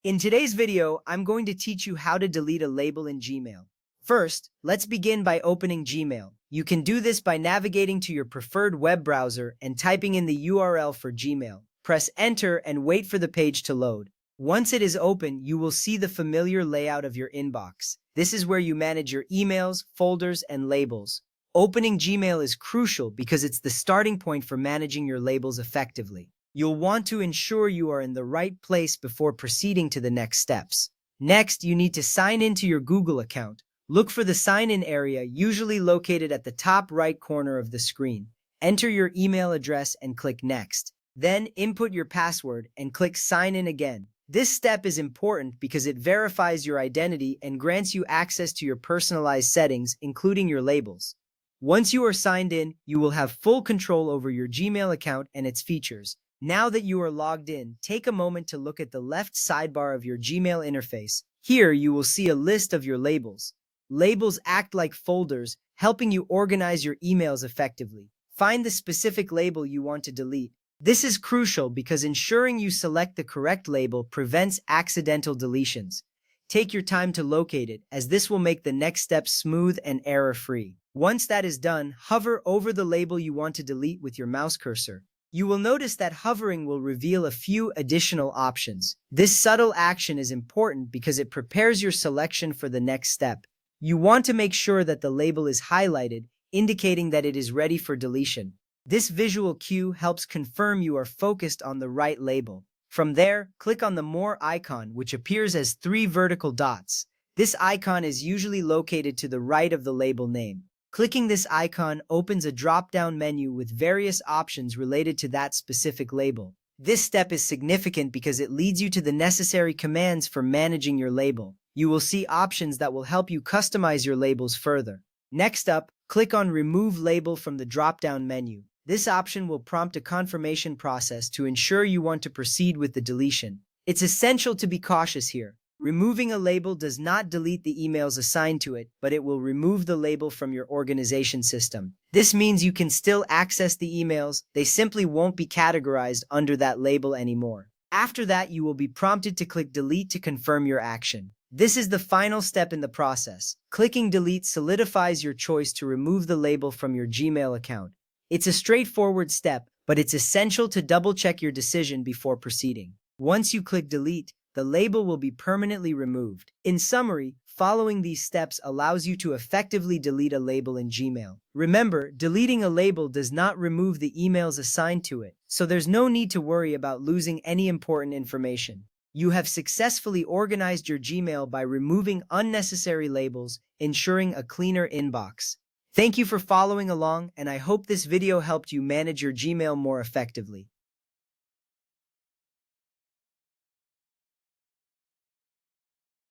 In today's video, I'm going to teach you how to delete a label in Gmail. First, let's begin by opening Gmail. You can do this by navigating to your preferred web browser and typing in the URL for Gmail. Press Enter and wait for the page to load. Once it is open, you will see the familiar layout of your inbox. This is where you manage your emails, folders, and labels. Opening Gmail is crucial because it's the starting point for managing your labels effectively. You'll want to ensure you are in the right place before proceeding to the next steps. Next, you need to sign into your Google account. Look for the sign-in area, usually located at the top right corner of the screen. Enter your email address and click Next. Then input your password and click Sign in again. This step is important because it verifies your identity and grants you access to your personalized settings, including your labels. Once you are signed in, you will have full control over your Gmail account and its features. Now that you are logged in, take a moment to look at the left sidebar of your Gmail interface. Here, you will see a list of your labels. Labels act like folders, helping you organize your emails effectively. Find the specific label you want to delete. This is crucial because ensuring you select the correct label prevents accidental deletions. Take your time to locate it, as this will make the next step smooth and error-free. Once that is done, hover over the label you want to delete with your mouse cursor. You will notice that hovering will reveal a few additional options. This subtle action is important because it prepares your selection for the next step. You want to make sure that the label is highlighted, indicating that it is ready for deletion. This visual cue helps confirm you are focused on the right label. From there, click on the More icon, which appears as 3 vertical dots. This icon is usually located to the right of the label name. Clicking this icon opens a drop-down menu with various options related to that specific label. This step is significant because it leads you to the necessary commands for managing your label. You will see options that will help you customize your labels further. Next up, click on Remove Label from the drop-down menu. This option will prompt a confirmation process to ensure you want to proceed with the deletion. It's essential to be cautious here. Removing a label does not delete the emails assigned to it, but it will remove the label from your organization system. This means you can still access the emails, they simply won't be categorized under that label anymore. After that, you will be prompted to click Delete to confirm your action. This is the final step in the process. Clicking Delete solidifies your choice to remove the label from your Gmail account. It's a straightforward step, but it's essential to double-check your decision before proceeding. Once you click Delete, the label will be permanently removed. In summary, following these steps allows you to effectively delete a label in Gmail. Remember, deleting a label does not remove the emails assigned to it, so there's no need to worry about losing any important information. You have successfully organized your Gmail by removing unnecessary labels, ensuring a cleaner inbox. Thank you for following along, and I hope this video helped you manage your Gmail more effectively.